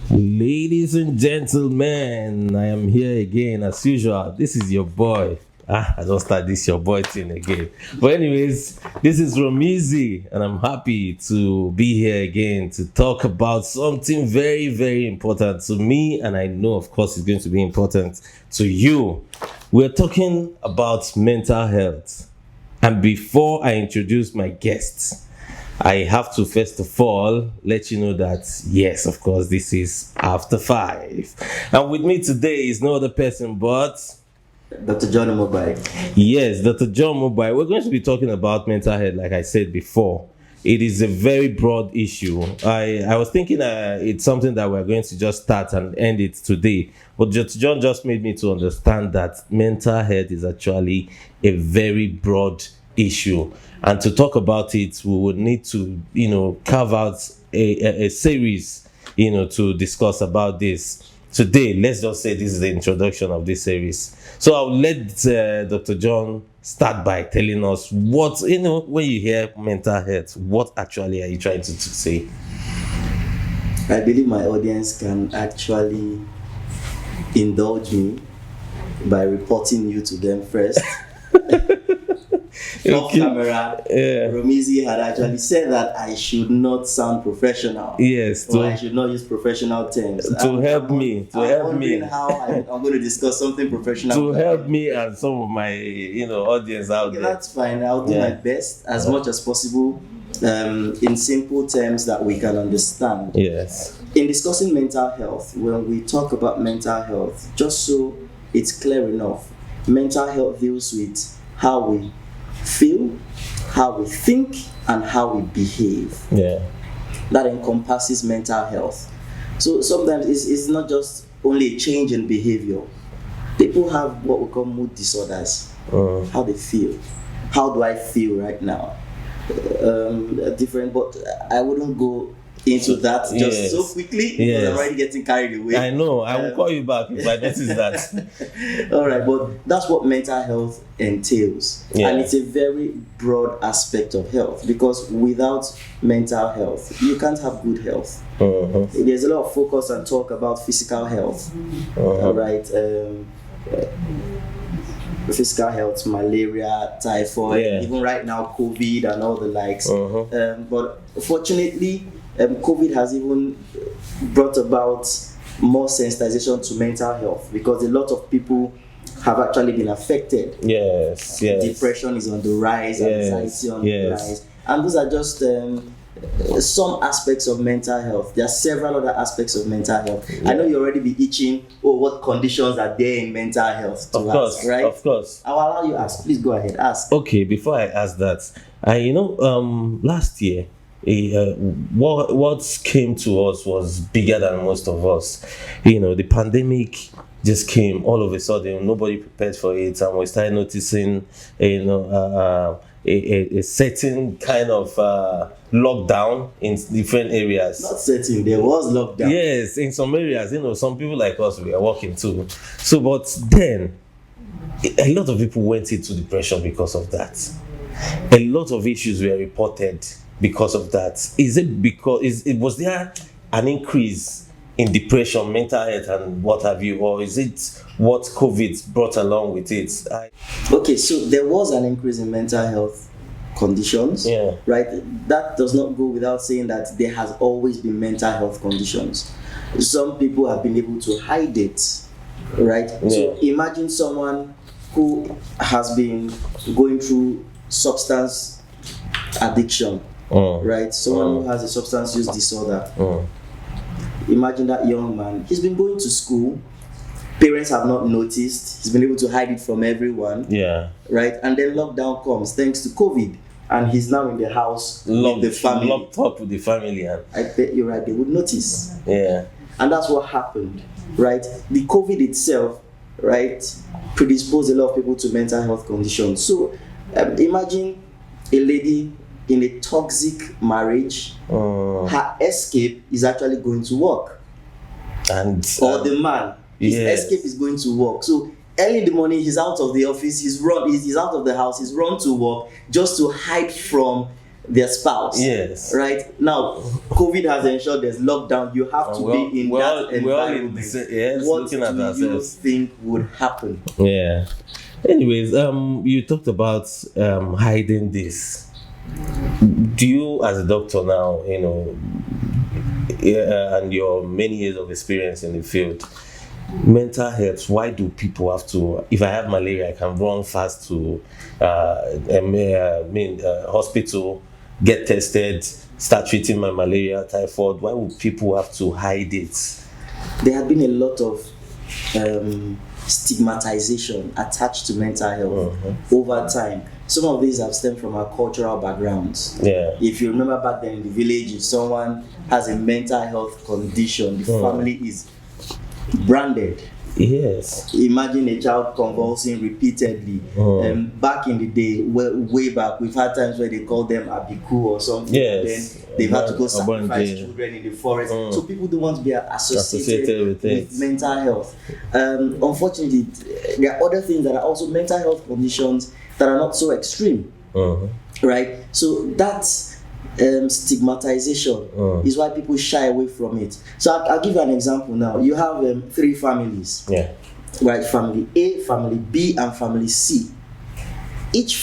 Ladies and gentlemen, I am here again as usual. This is your boy. I don't start this your boy thing again. But anyways, this is Romizi, and I'm happy to be here again to talk about something very, very important to me, and I know, of course, it's going to be important to you. We're talking about mental health. And before I introduce my guests, I have to first of all let you know that yes, of course, this is After Five. And with me today is no other person but Dr. John Mobile. yes, Dr. John Mobile. We're going to be talking about mental health, like I said before. It is a very broad issue. I was thinking it's something that we're going to just start and end it today. But John just made me to understand that mental health is actually a very broad issue. And to talk about it, we would need to, carve out a series, to discuss about this. Today, let's just say this is the introduction of this series. So I'll let Dr. John start by telling us what, when you hear mental health, what actually are you trying to say? I believe my audience can actually indulge me by reporting you to them first. Off camera, Romizi had actually said that I should not sound professional. Yes, or I should not use professional terms. To help me. How I'm going to discuss something professional. To help me and some of my, audience out there. That's fine. I'll do my best as much as possible in simple terms that we can understand. Yes. In discussing mental health, when we talk about mental health, just so it's clear enough, mental health deals with how we feel, how we think, and how we behave. Yeah. That encompasses mental health. So sometimes it's not just only a change in behavior. People have what we call mood disorders. How they feel. How do I feel right now? Different, but I wouldn't go into that just so quickly because I'm already getting carried away. I know. I will call you back if I notice that. All right, but that's what mental health entails. And it's a very broad aspect of health because without mental health, you can't have good health. There's a lot of focus and talk about physical health. All right. Physical health, malaria, typhoid, even right now, COVID and all the likes. But fortunately, COVID has even brought about more sensitization to mental health because a lot of people have actually been affected. Yes. Depression is on the rise, anxiety on the rise. And those are just some aspects of mental health. There are several other aspects of mental health. I know you already be itching, what conditions are there in mental health to ask, right? Of course. I'll allow you to ask. Please go ahead, ask. Okay, before I ask that, last year, what came to us was bigger than most of us. The pandemic just came all of a sudden. Nobody prepared for it, and we started noticing, a certain kind of lockdown in different areas. Not certain, there was lockdown. Yes, in some areas, some people like us, we are working too. So, but then, a lot of people went into depression because of that. A lot of issues were reported because of that. Is it because was there an increase in depression, mental health, and what have you, or is it what COVID brought along with it? Okay, so there was an increase in mental health conditions, right? That does not go without saying that there has always been mental health conditions. Some people have been able to hide it, right? So imagine someone who has been going through substance addiction, right? Someone who has a substance use disorder. Imagine that young man. He's been going to school. Parents have not noticed. He's been able to hide it from everyone. Right? And then lockdown comes thanks to COVID. And he's now in the house with the family. Locked up with the family. I bet you're right. They would notice. And that's what happened, right? The COVID itself, right, predisposed a lot of people to mental health conditions. So imagine a lady in a toxic marriage, her escape is actually going to work. Or the man, his escape is going to work. So early in the morning, he's out of the office, he's out of the house, he's run to work just to hide from their spouse. Yes. Right? Now, COVID has ensured there's lockdown. You have to be in that environment. What looking at ourselves. You think would happen? Yeah. Anyways, you talked about hiding this. Do you, as a doctor now, and your many years of experience in the field, mental health, why do people have to, if I have malaria, I can run fast to hospital, get tested, start treating my malaria, typhoid? Why would people have to hide it? There have been a lot of stigmatization attached to mental health over time. Some of these have stemmed from our cultural backgrounds. Yeah. If you remember back then in the village, if someone has a mental health condition, the family is branded. Yes. Imagine a child convulsing repeatedly. Back in the day, way back, we've had times where they call them abiku or something. Yes. Then they've had to go sacrifice children in the forest. So people don't want to be associated with mental health. Unfortunately, there are other things that are also mental health conditions that are not so extreme. Right? So that's stigmatization is why people shy away from it. So I'll give you an example now. You have 3 families. Yeah. Right? Family A, family B, and family C. In each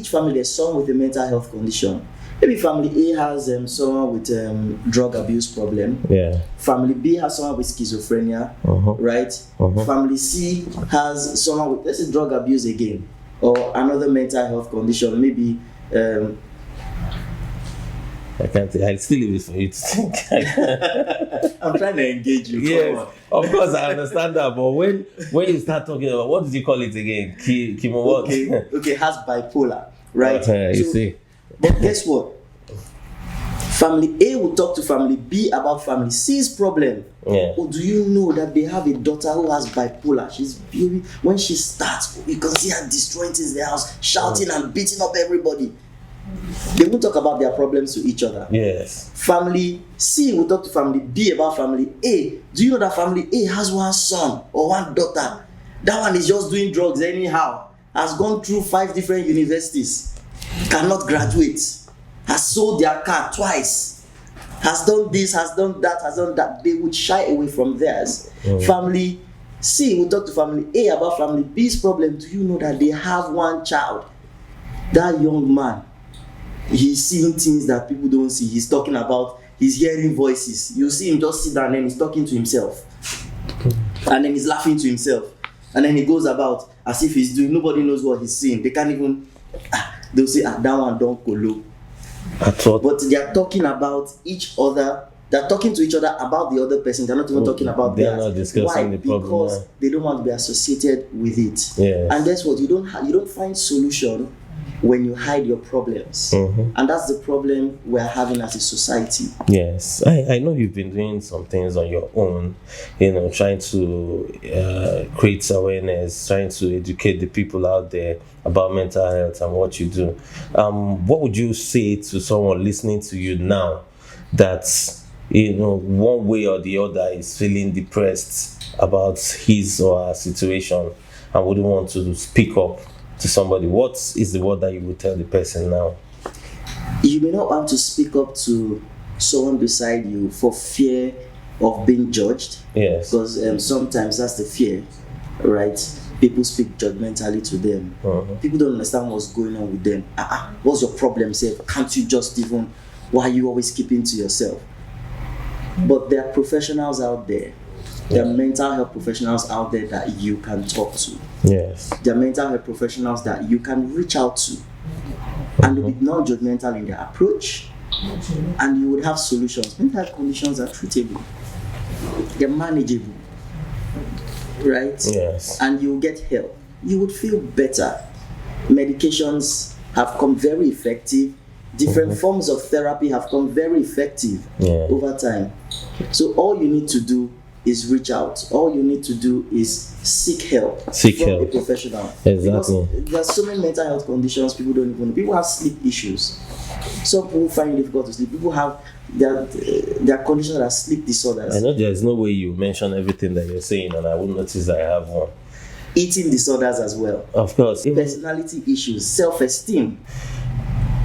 family there's someone with a mental health condition. Maybe family A has someone with drug abuse problem. Yeah. Family B has someone with schizophrenia. Right? Family C has someone with, let's say, drug abuse again, or another mental health condition. Maybe I still leave it for you to think. I'm trying to engage you. Yes, of course I understand that, but when you start talking about, what did you call it again? Okay, has bipolar, right? You see. But guess what? Family A will talk to family B about family C's problem. Yeah. Or do you know that they have a daughter who has bipolar? She's baby. When she starts, you can see her destroying things in the house, shouting and beating up everybody. They won't talk about their problems to each other. Yes. Family C will talk to family B about family A. Do you know that family A has one son or one daughter? That one is just doing drugs anyhow. Has gone through 5 different universities. Cannot graduate. Has sold their car twice. Has done this, has done that, has done that. They would shy away from theirs. Family C will talk to family A about family B's problem. Do you know that they have one child? That young man, he's seeing things that people don't see. He's talking about, he's hearing voices. You see him just sit down and he's talking to himself. And then he's laughing to himself. And then he goes about as if he's doing, nobody knows what he's seeing. They can't even, they'll say, that one don't kolo. But they are talking about each other. They're talking to each other about the other person. They're not even talking about theirs. They're not discussing the problem. Because they don't want to be associated with it. Yes. And guess what? You don't find solution when you hide your problems. And that's the problem we're having as a society. Yes, I know you've been doing some things on your own, trying to create awareness, trying to educate the people out there about mental health and what you do. What would you say to someone listening to you now that, one way or the other is feeling depressed about his or her situation and wouldn't want to speak up to somebody? What is the word that you would tell the person now? You may not want to speak up to someone beside you for fear of being judged. Yes. Because sometimes that's the fear, right? People speak judgmentally to them. People don't understand what's going on with them. What's your problem, say? Can't you just even, why are you always keeping to yourself? But there are professionals out there. There are mental health professionals out there that you can talk to. Yes. There are mental health professionals that you can reach out to. And they'll be non-judgmental in their approach. And you would have solutions. Mental health conditions are treatable. They're manageable. Right? Yes. And you get help. You would feel better. Medications have come very effective. Different forms of therapy have come very effective over time. So all you need to do is reach out. All you need to do is seek help from a professional. Exactly. Because there are so many mental health conditions people don't even know. People have sleep issues. Some people find it difficult to sleep. People have their conditions that are sleep disorders. I know there's no way you mention everything that you're saying, and I wouldn't notice that I have one. Eating disorders as well. Of course. Personality issues, self-esteem.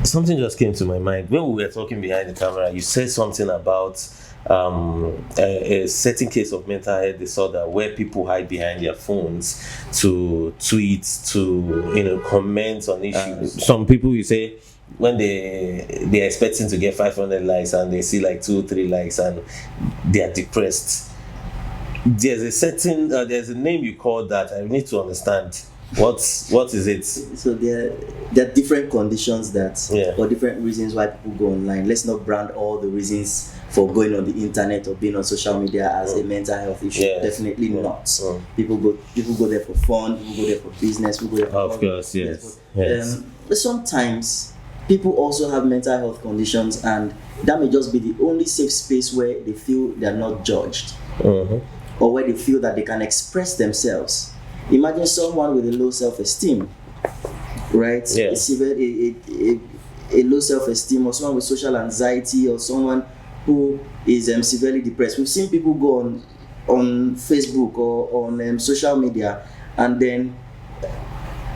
Something just came to my mind when we were talking behind the camera. You said something about a certain case of mental health disorder where people hide behind their phones to tweet, to comment on issues. Some people, you say, when they're expecting to get 500 likes and they see like 2-3 likes and they are depressed. There's a certain there's a name you call that. I need to understand what is it. So there are different conditions that or different reasons why people go online. Let's not brand all the reasons for going on the internet or being on social media as a mental health issue. Definitely not. People go there for fun, people go there for business, people go there for of course, yes. But sometimes people also have mental health conditions, and that may just be the only safe space where they feel they're not judged, or where they feel that they can express themselves. Imagine someone with a low self-esteem, right? Yeah. A low self-esteem, or someone with social anxiety, or someone who is severely depressed. We've seen people go on Facebook or on social media, and then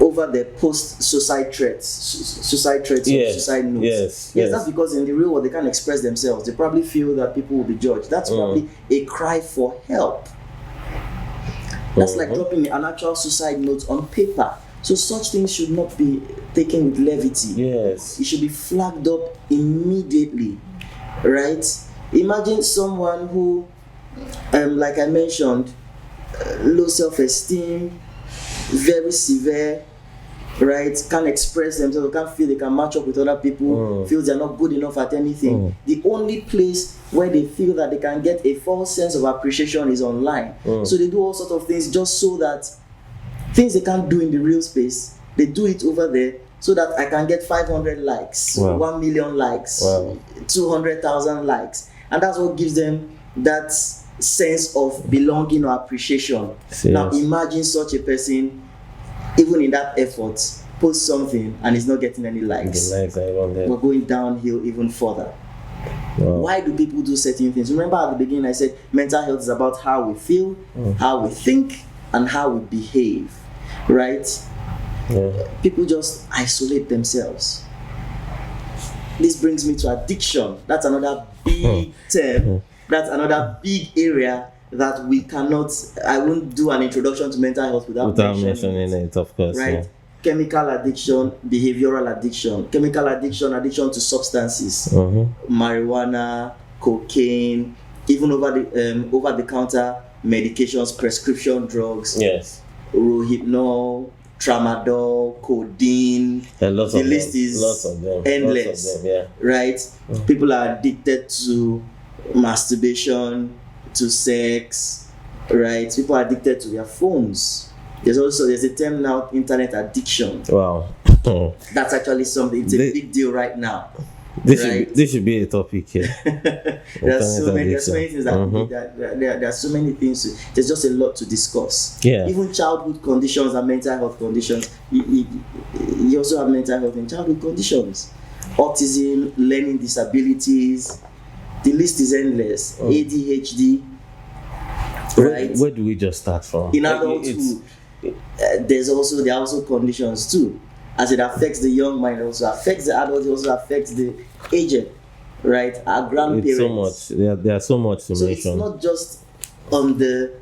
over their post suicide threats or suicide notes. Yes, that's because in the real world they can't express themselves. They probably feel that people will be judged. That's probably a cry for help. That's like dropping an actual suicide note on paper. So such things should not be taken with levity. Yes. It should be flagged up immediately, right? Imagine someone who, like I mentioned, low self-esteem, very severe, right? Can't express themselves, can't feel they can match up with other people, feels they're not good enough at anything. The only place where they feel that they can get a false sense of appreciation is online. So they do all sorts of things just so that things they can't do in the real space, they do it over there so that I can get 500 likes, 1 million likes, 200,000 likes. And that's what gives them that sense of belonging or appreciation. Now imagine such a person, even in that effort, post something and is not getting any likes. We're going downhill even further. Why do people do certain things? Remember at the beginning I said mental health is about how we feel, how we think, and how we behave, right? People just isolate themselves. This brings me to addiction. That's another big term. That's another big area that we cannot. I won't do an introduction to mental health without mentioning it, of course. Right? Chemical addiction, behavioral addiction. Chemical addiction, addiction to substances, marijuana, cocaine, even over the counter medications, prescription drugs. Yes. Rohypnol, tramadol, codeine. The list is lots of them. endless. Right? People are addicted to masturbation, to sex, right? People are addicted to their phones. There's a term now, internet addiction. Wow. That's actually something. It's a big deal right now. This should be a topic here. There's so many things there are so many things. There's just a lot to discuss. Even childhood conditions and mental health conditions. You also have mental health and childhood conditions. Autism, learning disabilities. The list is endless. ADHD. Right? Where do we just start from? In adulthood, there are also conditions too. As it affects the young mind, it also affects the adult, it also affects the aged, right? Our grandparents. So much. There are so much to mention. It's not just on the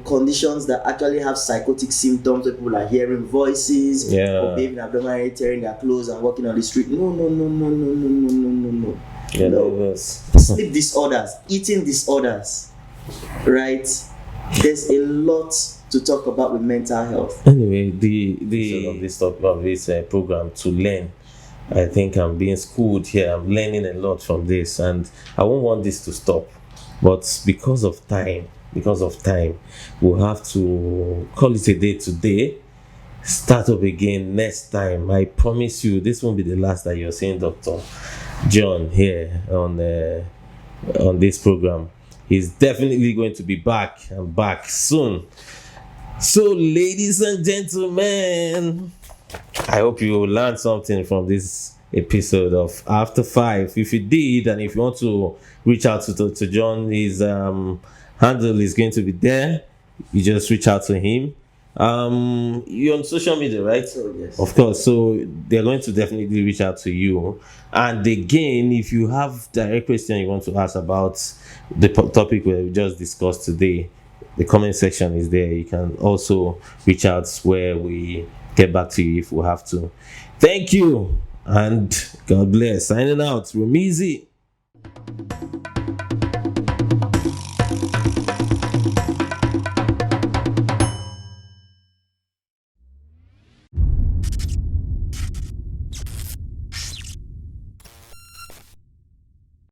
conditions that actually have psychotic symptoms, where people are hearing voices, or baby abdominal, tearing their clothes and walking on the street. No. Sleep disorders, eating disorders, right? There's a lot to talk about with mental health. Anyway, the of this topic of this program to learn. I think I'm being schooled here. I'm learning a lot from this, and I won't want this to stop. But because of time, we'll have to call it a day today. Start up again next time. I promise you, this won't be the last that you're seeing Dr. John here on this program. He's definitely going to be back and back soon. So, ladies and gentlemen, I hope you learned something from this episode of After 5. If you did, and if you want to reach out to John, his handle is going to be there. You just reach out to him. You're on social media, right? Oh, yes. Of course. So they're going to definitely reach out to you. And again, if you have direct question you want to ask about the topic we just discussed today, the comment section is there. You can also reach out where we get back to you if we have to. Thank you and God bless. Signing out, Rumizi.